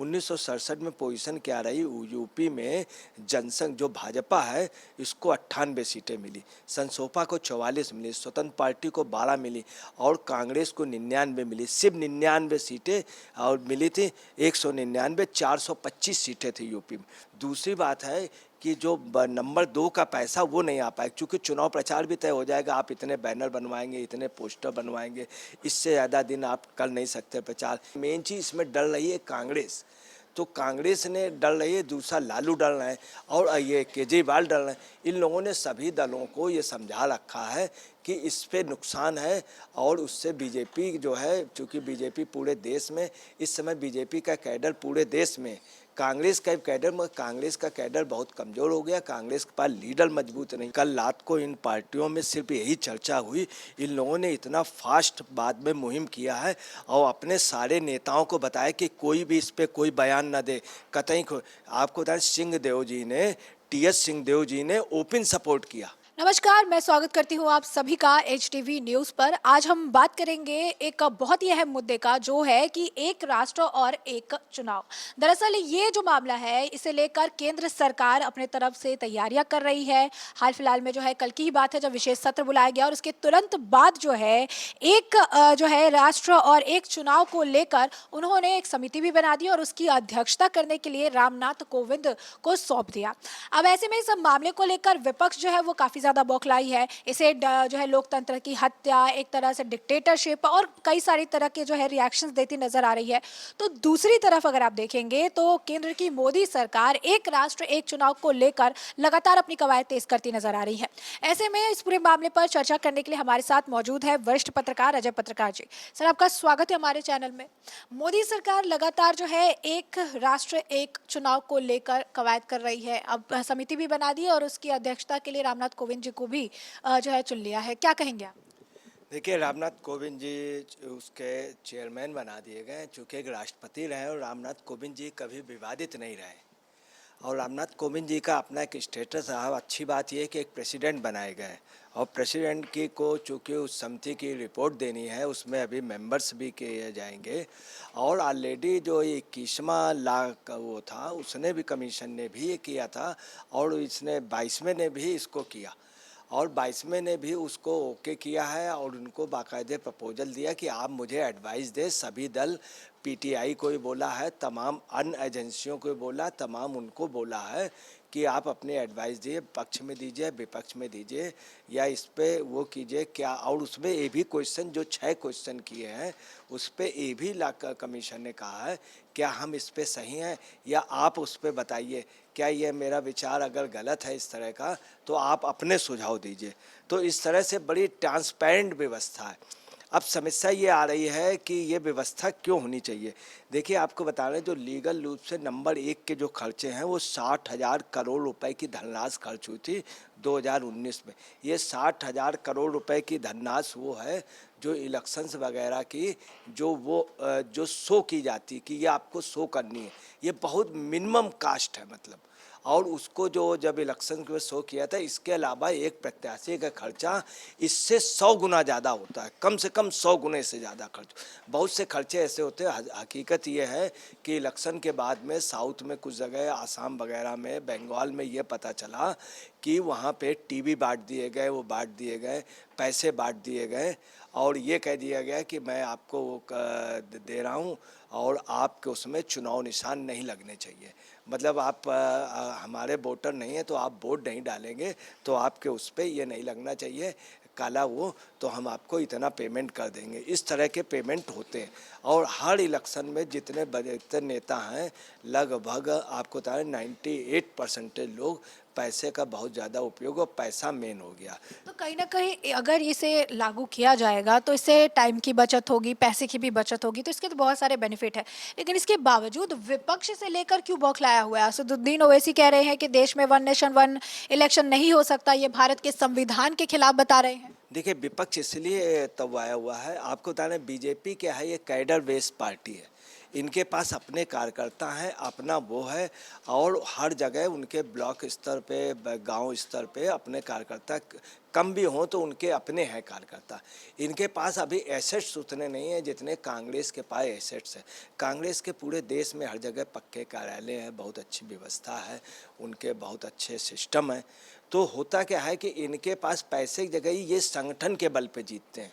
1967 में पोजीशन क्या रही, यूपी में जनसंघ जो भाजपा है इसको 98 सीटें मिली, संसोपा को 44 मिली, स्वतंत्र पार्टी को 12 मिली और कांग्रेस को 99 मिली। सिर्फ 99 सीटें और मिली थी, 199, 425 सीटें थी यूपी में। दूसरी बात है कि जो नंबर 2 का पैसा वो नहीं आ पाएगा, क्योंकि चुनाव प्रचार भी तय हो जाएगा। आप इतने बैनर बनवाएंगे, इतने पोस्टर बनवाएंगे, इससे ज़्यादा दिन आप कर नहीं सकते प्रचार। मेन चीज़ इसमें डर रही है कांग्रेस, तो कांग्रेस ने डर रही है, दूसरा लालू डर रहे हैं और ये केजरीवाल डर रहे हैं। इन लोगों ने सभी दलों को ये समझा रखा है कि इस पे नुकसान है और उससे बीजेपी जो है, चूँकि बीजेपी पूरे देश में इस समय बीजेपी का कैडर पूरे देश में, कांग्रेस का कैडर बहुत कमज़ोर हो गया। कांग्रेस के पास लीडर मजबूत नहीं। कल रात को इन पार्टियों में सिर्फ यही चर्चा हुई, इन लोगों ने इतना फास्ट बाद में मुहिम किया है और अपने सारे नेताओं को बताया कि कोई भी इस पर कोई बयान न दे कतई। आपको बताएं टी.एस. सिंहदेव जी ने ओपन सपोर्ट किया। नमस्कार, मैं स्वागत करती हूँ आप सभी का HTV न्यूज़ पर। आज हम बात करेंगे एक बहुत ही अहम मुद्दे का, जो है कि एक राष्ट्र और एक चुनाव। दरअसल ये जो मामला है, इसे लेकर केंद्र सरकार अपने तरफ से तैयारियां कर रही है। हाल फिलहाल में जो है, कल की ही बात है जब विशेष सत्र बुलाया गया और उसके तुरंत बाद जो है एक जो है राष्ट्र और एक चुनाव को लेकर उन्होंने एक समिति भी बना दी और उसकी अध्यक्षता करने के लिए रामनाथ कोविंद को सौंप दिया। अब ऐसे में इस मामले को लेकर विपक्ष जो है वो काफ़ी ज़्यादा बौखलाई है। इसे जो है लोकतंत्र की हत्या, एक तरह से डिक्टेटरशिप और कई सारी तरह के जो है रिएक्शंस देती नजर आ रही है। तो दूसरी तरफ अगर आप देखेंगे तो केंद्र की मोदी सरकार एक राष्ट्र एक चुनाव को लेकर लगातार अपनी कवायद तेज करती नजर आ रही है। ऐसे में इस पूरे मामले पर चर्चा करने के लिए हमारे साथ मौजूद है वरिष्ठ पत्रकार अजय पत्रकार जी। सर, आपका स्वागत है हमारे चैनल में। मोदी सरकार लगातार जो है एक राष्ट्र एक चुनाव को लेकर कवायद कर रही है। अब समिति भी बना दी है और उसकी अध्यक्षता के लिए रामनाथ कोविंद जी को भी जो है चुन लिया है। क्या कहेंगे आप? देखिए, रामनाथ कोविंद जी उसके चेयरमैन बना दिए गए, चूँकि एक राष्ट्रपति रहे और रामनाथ कोविंद जी कभी विवादित नहीं रहे और रामनाथ कोविंद जी का अपना एक स्टेटस रहा। अच्छी बात यह है कि एक प्रेसिडेंट बनाए गए और प्रेसिडेंट की को चूँकि उस समिति की रिपोर्ट देनी है, उसमें अभी मेंबर्स भी किए जाएंगे और ऑलरेडी जो 21वां ला का वो था, उसने भी, कमीशन ने भी ये किया था और इसने 22वें ने भी इसको किया और 22वें ने भी उसको ओके किया है और उनको बाकायदे प्रपोजल दिया कि आप मुझे एडवाइस दें। सभी दल, पीटीआई को भी बोला है, तमाम अन्य एजेंसियों को भी बोला, तमाम उनको बोला है कि आप अपने एडवाइस दिए, पक्ष में दीजिए, विपक्ष में दीजिए या इस पे वो कीजिए क्या। और उसमें ये भी क्वेश्चन, जो 6 क्वेश्चन किए हैं उस पर ये भी कमीशन ने कहा है क्या हम इस पे सही हैं या आप उस पर बताइए, क्या ये मेरा विचार अगर गलत है इस तरह का तो आप अपने सुझाव दीजिए। तो इस तरह से बड़ी ट्रांसपेरेंट व्यवस्था है। अब समस्या ये आ रही है कि ये व्यवस्था क्यों होनी चाहिए। देखिए, आपको बता रहे हैं जो लीगल रूप से नंबर 1 के जो खर्चे हैं वो 60,000 करोड़ रुपए की धनराशि खर्च हुई थी 2019 में। ये 60,000 करोड़ रुपए की धनराशि वो है जो इलेक्शंस वगैरह की जो शो की जाती कि ये आपको शो करनी है, ये बहुत मिनिमम कास्ट है मतलब। और उसको जो जब इलेक्शन के शो किया था, इसके अलावा एक प्रत्याशी का खर्चा इससे 100 गुना ज़्यादा होता है, कम से कम 100 गुने से ज़्यादा खर्च। बहुत से खर्चे ऐसे होते हैं। हकीकत ये है कि इलेक्शन के बाद में साउथ में कुछ जगह, आसाम वगैरह में, बंगाल में ये पता चला कि वहाँ पे टीवी बांट दिए गए, वो बांट दिए गए, पैसे बांट दिए गए और ये कह दिया गया कि मैं आपको वो दे रहा हूँ और आपके उसमें चुनाव निशान नहीं लगने चाहिए। मतलब आप हमारे वोटर नहीं है तो आप वोट नहीं डालेंगे तो आपके उस पर ये नहीं लगना चाहिए काला वो, तो हम आपको इतना पेमेंट कर देंगे। इस तरह के पेमेंट होते हैं और हर इलेक्शन में जितने बड़े नेता हैं लगभग आपको बता रहे 98% लोग पैसे का बहुत ज़्यादा उपयोग और पैसा मेन हो गया। तो कहीं ना कहीं अगर इसे लागू किया जाएगा तो इससे टाइम की बचत होगी, पैसे की भी बचत होगी, तो इसके तो बहुत सारे बेनिफिट है। लेकिन इसके बावजूद विपक्ष से लेकर क्यों बौखलाया हुआ है? असदुद्दीन ओवैसी कह रहे हैं कि देश में वन नेशन वन इलेक्शन नहीं हो सकता, ये भारत के संविधान के खिलाफ बता रहे हैं। देखिए, विपक्ष इसलिए तब आया हुआ है, आपको बता रहे बीजेपी क्या है, ये कैडर बेस्ड पार्टी है। इनके पास अपने कार्यकर्ता हैं, अपना वो है, और हर जगह उनके ब्लॉक स्तर पे, गांव स्तर पे अपने कार्यकर्ता कम भी हों तो उनके अपने हैं कार्यकर्ता। इनके पास अभी एसेट्स उतने नहीं हैं जितने कांग्रेस के पास एसेट्स हैं। कांग्रेस के पूरे देश में हर जगह पक्के कार्यालय हैं, बहुत अच्छी व्यवस्था है, उनके बहुत अच्छे सिस्टम हैं। तो होता क्या है कि इनके पास पैसे की जगह ही ये संगठन के बल पे जीतते हैं।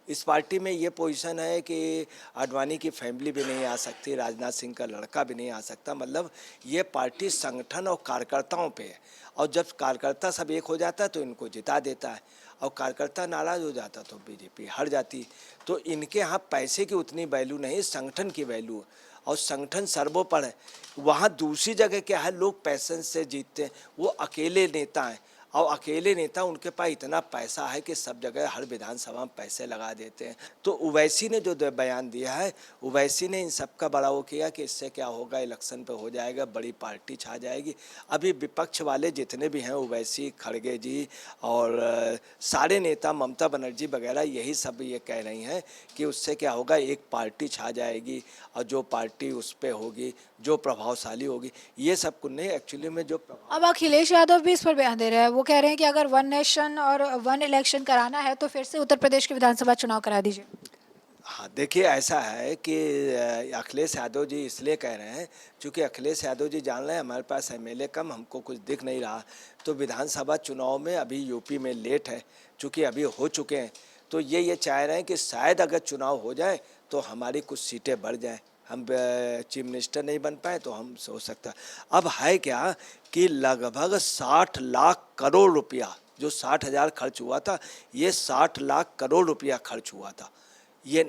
इस पार्टी में ये पोजीशन है कि आडवाणी की फैमिली भी नहीं आ सकती, राजनाथ सिंह का लड़का भी नहीं आ सकता। मतलब ये पार्टी संगठन और कार्यकर्ताओं पे है, और जब कार्यकर्ता सब एक हो जाता है तो इनको जिता देता है, और कार्यकर्ता नाराज हो जाता तो बीजेपी हार जाती। तो इनके यहाँ पैसे की उतनी वैल्यू नहीं, संगठन की वैल्यू, और संगठन सर्वोपरि है। वहाँ दूसरी जगह क्या है, लोग पैसे से जीतते हैं, वो अकेले नेता हैं, और अकेले नेता उनके पास इतना पैसा है कि सब जगह हर विधानसभा में पैसे लगा देते हैं। तो ओवैसी ने जो बयान दिया है, ओवैसी ने इन सब का बड़ा वो किया कि इससे क्या होगा, इलेक्शन पे हो जाएगा, बड़ी पार्टी छा जाएगी। अभी विपक्ष वाले जितने भी हैं, ओवैसी, खड़गे जी और सारे नेता, ममता बनर्जी वगैरह, यही सब ये कह रही हैं कि उससे क्या होगा, एक पार्टी छा जाएगी, और जो पार्टी उस पर होगी, जो प्रभावशाली होगी, ये सब कुछ नहीं। एक्चुअली में जो अब अखिलेश यादव भी इस पर बयान दे रहे हैं। वो कह रहे हैं कि अगर वन नेशन और वन इलेक्शन कराना है तो फिर से उत्तर प्रदेश के विधानसभा चुनाव करा दीजिए। हाँ, देखिए ऐसा है कि अखिलेश यादव जी इसलिए कह रहे हैं क्योंकि अखिलेश यादव जी जान रहे हैं हमारे पास एमएलए कम, हमको कुछ दिख नहीं रहा। तो विधानसभा चुनाव में अभी यूपी में लेट है, चूँकि अभी हो चुके हैं, तो ये चाह रहे हैं कि शायद अगर चुनाव हो जाए तो हमारी कुछ सीटें बढ़ जाएँ, हम चीफ मिनिस्टर नहीं बन पाए तो हम हो सकता। अब है क्या कि लगभग 60 लाख करोड़ रुपया, जो 60,000 खर्च हुआ था, ये 60 लाख करोड़ रुपया खर्च हुआ था। ये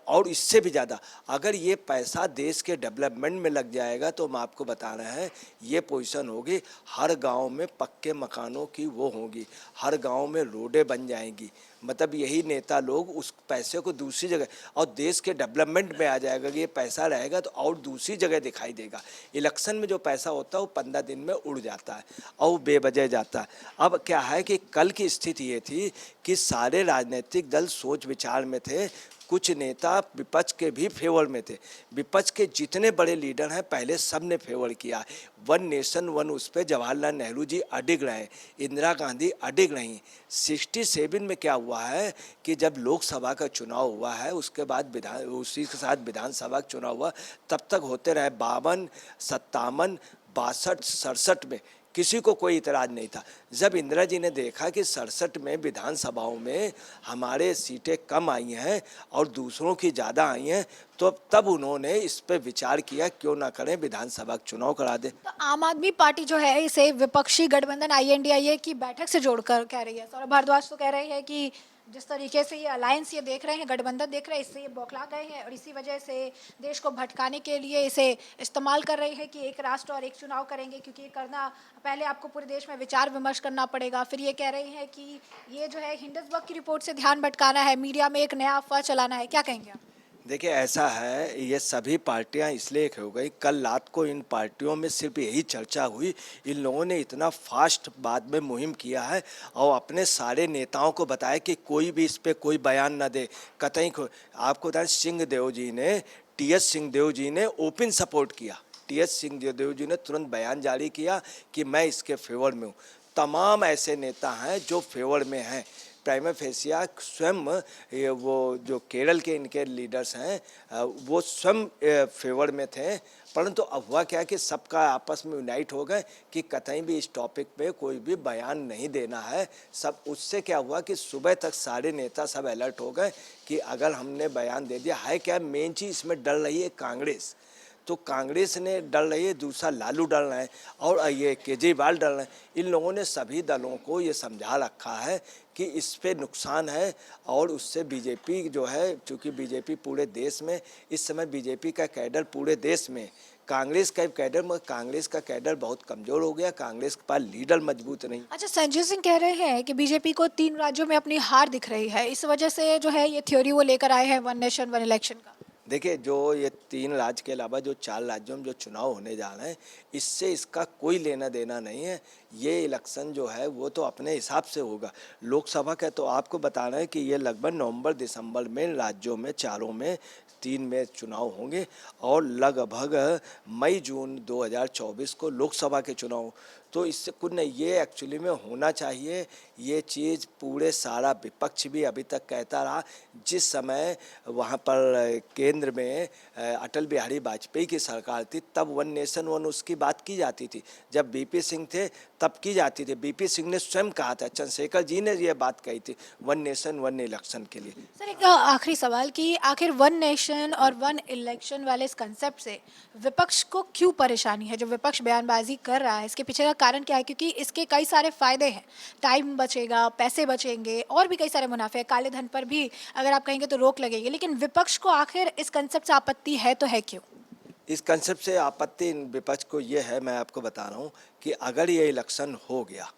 और इससे भी ज़्यादा अगर ये पैसा देश के डेवलपमेंट में लग जाएगा तो हम आपको बता रहे हैं ये पोजीशन होगी, हर गांव में पक्के मकानों की वो होगी, हर गांव में रोडें बन जाएंगी। मतलब यही नेता लोग उस पैसे को दूसरी जगह और देश के डेवलपमेंट में आ जाएगा। ये पैसा रहेगा तो और दूसरी जगह दिखाई देगा। इलेक्शन में जो पैसा होता है वो 15 दिन में उड़ जाता है और बेवजह जाता है। अब क्या है कि कल की स्थिति ये थी कि सारे राजनीतिक दल सोच विचार में थे, कुछ नेता विपक्ष के भी फेवर में थे। विपक्ष के जितने बड़े लीडर हैं पहले सब ने फेवर किया, वन नेशन वन, उस पर जवाहरलाल नेहरू जी अडिग रहे, इंदिरा गांधी अडिग रहीं। 67 में क्या हुआ है कि जब लोकसभा का चुनाव हुआ है उसके बाद उसी के साथ विधानसभा का चुनाव हुआ, तब तक होते रहे 52, 57, 62, 67 में किसी को कोई इतराज़ नहीं था। जब इंदिरा जी ने देखा कि 67 में विधानसभाओं में हमारे सीटें कम आई हैं और दूसरों की ज़्यादा आई हैं, तो तब उन्होंने इस पर विचार किया क्यों ना करें, विधानसभा का चुनाव करा दें। तो आम आदमी पार्टी जो है इसे विपक्षी गठबंधन आईएनडीआईए की बैठक से जोड़कर कह रही है। सौरभ भारद्वाज तो कह रहे हैं कि जिस तरीके से ये अलायंस ये देख रहे हैं, गठबंधन देख रहे हैं, इससे ये बौखला गए हैं और इसी वजह से देश को भटकाने के लिए इसे इस्तेमाल कर रहे हैं कि एक राष्ट्र और एक चुनाव करेंगे, क्योंकि ये करना पहले आपको पूरे देश में विचार विमर्श करना पड़ेगा। फिर ये कह रहे हैं कि ये जो है हिंडनबर्ग की रिपोर्ट से ध्यान भटकाना है, मीडिया में एक नया अफवाह चलाना है। क्या कहेंगे आप? देखिए ऐसा है, ये सभी पार्टियां इसलिए एक हो गई। कल रात को इन पार्टियों में सिर्फ यही चर्चा हुई, इन लोगों ने इतना फास्ट बाद में मुहिम किया है और अपने सारे नेताओं को बताया कि कोई भी इस पर कोई बयान न दे, कतई को। आपको बताएं सिंहदेव जी ने, टीएस सिंहदेव जी ने ओपन सपोर्ट किया। टीएस सिंहदेव जी ने तुरंत बयान जारी किया कि मैं इसके फेवर में हूँ। तमाम ऐसे नेता हैं जो फेवर में हैं। प्राइमा फेसिया स्वयं वो जो केरल के इनके लीडर्स हैं वो स्वयं फेवर में थे, परंतु अब हुआ क्या कि सबका आपस में यूनाइट हो गए कि कतई भी इस टॉपिक पे कोई भी बयान नहीं देना है। सब उससे क्या हुआ कि सुबह तक सारे नेता सब अलर्ट हो गए कि अगर हमने बयान दे दिया है, क्या मेन चीज़ इसमें डर रही है कांग्रेस, तो कांग्रेस ने डर रही है, दूसरा लालू डर रहे हैं और ये केजरीवाल डर रहे हैं। इन लोगों ने सभी दलों को ये समझा रखा है कि इस पे नुकसान है और उससे बीजेपी जो है, चूँकि बीजेपी पूरे देश में इस समय बीजेपी का कैडर पूरे देश में, कांग्रेस का कैडर में कांग्रेस का कैडर बहुत कमज़ोर हो गया, कांग्रेस के पास लीडर मजबूत नहीं। अच्छा, संजय सिंह कह रहे हैं कि बीजेपी को 3 राज्यों में अपनी हार दिख रही है, इस वजह से जो है ये थ्योरी वो लेकर आए हैं वन नेशन वन इलेक्शन का। देखिए जो ये 3 राज्य के अलावा जो 4 राज्यों में जो चुनाव होने जा रहे हैं, इससे इसका कोई लेना देना नहीं है। ये इलेक्शन जो है वो तो अपने हिसाब से होगा। लोकसभा का तो आपको बता रहे हैं कि ये लगभग नवंबर दिसंबर में राज्यों में चारों में 2023 में चुनाव होंगे और लगभग मई जून 2024 को लोकसभा के चुनाव। तो इससे कुछ नहीं, ये एक्चुअली में होना चाहिए। ये चीज़ पूरे सारा विपक्ष भी अभी तक कहता रहा। जिस समय वहाँ पर केंद्र में अटल बिहारी वाजपेयी की सरकार थी, तब वन नेशन वन उसकी बात की जाती थी। जब बीपी सिंह थे तब की जाती थी। बीपी सिंह ने स्वयं कहा था, चंद्रशेखर जी ने ये बात कही थी, वन नेशन वन इलेक्शन के लिए। सर एक आखिरी सवाल कि आखिर वन नेशन और वन इलेक्शन वाले इस कंसेप्ट से विपक्ष को क्यों परेशानी है? जो विपक्ष बयानबाजी कर रहा है इसके पीछे का कारण क्या है? क्योंकि इसके कई सारे फायदे हैं, टाइम बचेगा, पैसे बचेंगे और भी कई सारे मुनाफे हैं। काले धन पर भी अगर आप कहेंगे तो रोक लगेगी, लेकिन विपक्ष को आखिर इस कंसेप्ट से आपत्ति है तो है क्यों? इस कंसेप्ट से आपत्ति विपक्ष को ये है, मैं आपको बता रहा हूँ कि अगर ये इलेक्शन हो गया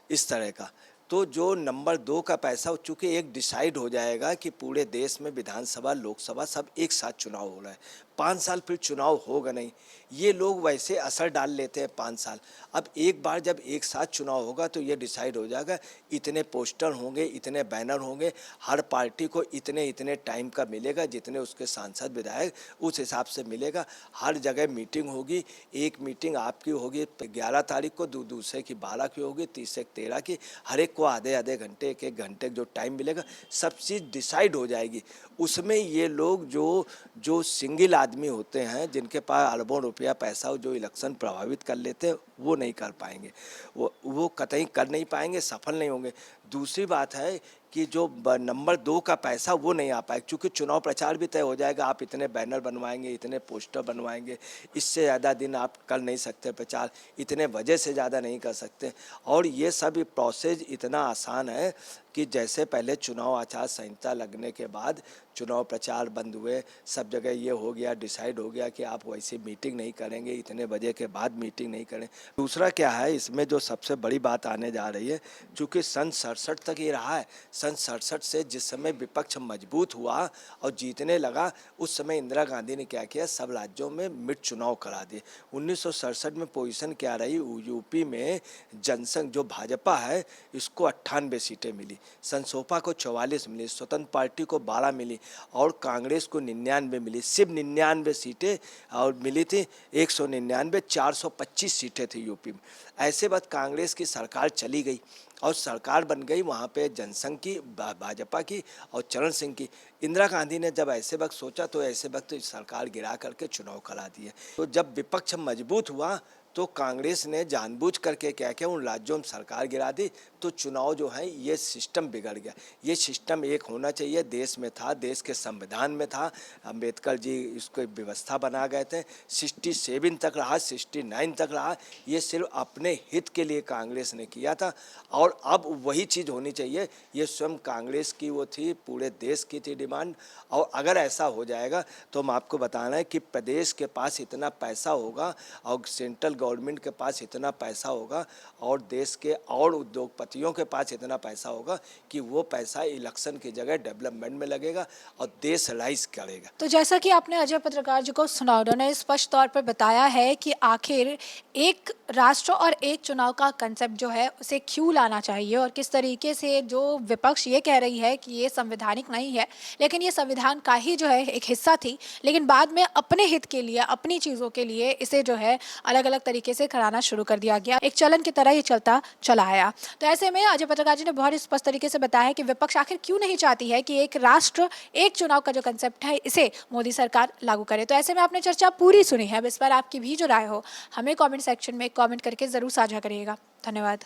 इस तरह का, तो जो नंबर 2 का पैसा चूँकि एक डिसाइड हो जाएगा कि पूरे देश में विधानसभा लोकसभा सब एक साथ चुनाव हो रहा है, 5 साल फिर चुनाव होगा नहीं। ये लोग वैसे असर डाल लेते हैं 5 साल। अब एक बार जब एक साथ चुनाव होगा तो ये डिसाइड हो जाएगा, इतने पोस्टर होंगे, इतने बैनर होंगे, हर पार्टी को इतने इतने टाइम का मिलेगा, जितने उसके सांसद विधायक उस हिसाब से मिलेगा। हर जगह मीटिंग होगी, एक मीटिंग आपकी होगी 11 तारीख को, दूसरे की 12 की होगी, तीसरे की 13 की, हर एक को आधे आधे घंटे एक एक घंटे जो टाइम मिलेगा, सब चीज़ डिसाइड हो जाएगी। उसमें ये लोग जो सिंगल आदमी होते हैं, जिनके पास अरबों रुपया पैसा हो, जो इलेक्शन प्रभावित कर लेते हैं, वो नहीं कर पाएंगे, वो कतई कर नहीं पाएंगे, सफल नहीं होंगे। दूसरी बात है कि जो नंबर 2 का पैसा वो नहीं आ पाएगा, क्योंकि चुनाव प्रचार भी तय हो जाएगा। आप इतने बैनर बनवाएंगे, इतने पोस्टर बनवाएंगे, इससे ज़्यादा दिन आप कर नहीं सकते प्रचार, इतने वजह से ज़्यादा नहीं कर सकते। और ये सब प्रोसेस इतना आसान है कि जैसे पहले चुनाव आचार संहिता लगने के बाद चुनाव प्रचार बंद हुए, सब जगह ये हो गया, डिसाइड हो गया कि आप वैसे मीटिंग नहीं करेंगे, इतने बजे के बाद मीटिंग नहीं करें। दूसरा क्या है, इसमें जो सबसे बड़ी बात आने जा रही है, चूँकि सन 67 तक ये रहा है। सन 67 से जिस समय विपक्ष मजबूत हुआ और जीतने लगा, उस समय इंदिरा गांधी ने क्या किया, सब राज्यों में मिड चुनाव करा दिए। 1967 में पोजीशन क्या रही, यूपी में जनसंघ जो भाजपा है इसको 98 सीटें मिली, संसोपा को 44 मिली, स्वतंत्र पार्टी को 12 मिली और कांग्रेस को 99 मिली। सिर्फ 99 सीटें और मिली थी, 199, 425 सीटें थी यूपी में। ऐसे बात कांग्रेस की सरकार चली गई और सरकार बन गई वहाँ पे जनसंघ की, भाजपा की और चरण सिंह की। इंदिरा गांधी ने जब ऐसे वक्त सोचा तो ऐसे वक्त सरकार गिरा करके चुनाव करा दिए। तो जब विपक्ष मजबूत हुआ तो कांग्रेस ने जानबूझ करके क्या किया, उन राज्यों में सरकार गिरा दी, तो चुनाव जो है ये सिस्टम बिगड़ गया। ये सिस्टम एक होना चाहिए, देश में था, देश के संविधान में था, अम्बेडकर जी इसको व्यवस्था बना गए थे, 67 तक रहा, 69 तक रहा। ये सिर्फ अपने हित के लिए कांग्रेस ने किया था और अब वही चीज़ होनी चाहिए। ये स्वयं कांग्रेस की वो थी, पूरे देश की थी डिमांड। और अगर ऐसा हो जाएगा तो हम आपको बताना है कि प्रदेश के पास इतना पैसा होगा और सेंट्रल गवर्नमेंट के पास इतना पैसा होगा और देश के और उद्योगपतियों के पास इतना पैसा होगा कि वो पैसा इलेक्शन की जगह डेवलपमेंट में लगेगा और देश राइज करेगा। तो जैसा कि आपने अजय पत्रकार जी को सुना, उन्होंने स्पष्ट तौर पर बताया है कि आखिर एक राष्ट्र और एक चुनाव का कंसेप्ट जो है उसे क्यों लाना चाहिए और किस तरीके से जो विपक्ष ये कह रही है कि ये संवैधानिक नहीं है, लेकिन ये संविधान का ही जो है एक हिस्सा थी, लेकिन बाद में अपने हित के लिए, अपनी चीज़ों के लिए इसे जो है अलग अलग तरीके से कराना शुरू कर दिया गया, एक चलन की तरह ये चलता चला आया। तो ऐसे में अजय पत्रकार जी ने बहुत स्पष्ट तरीके से बताया है कि विपक्ष आखिर क्यों नहीं चाहती है कि एक राष्ट्र एक चुनाव का जो कंसेप्ट है इसे मोदी सरकार लागू करे। तो ऐसे में आपने चर्चा पूरी सुनी है, अब इस पर आपकी भी जो राय हो हमें कमेंट सेक्शन में कमेंट करके ज़रूर साझा करिएगा। धन्यवाद।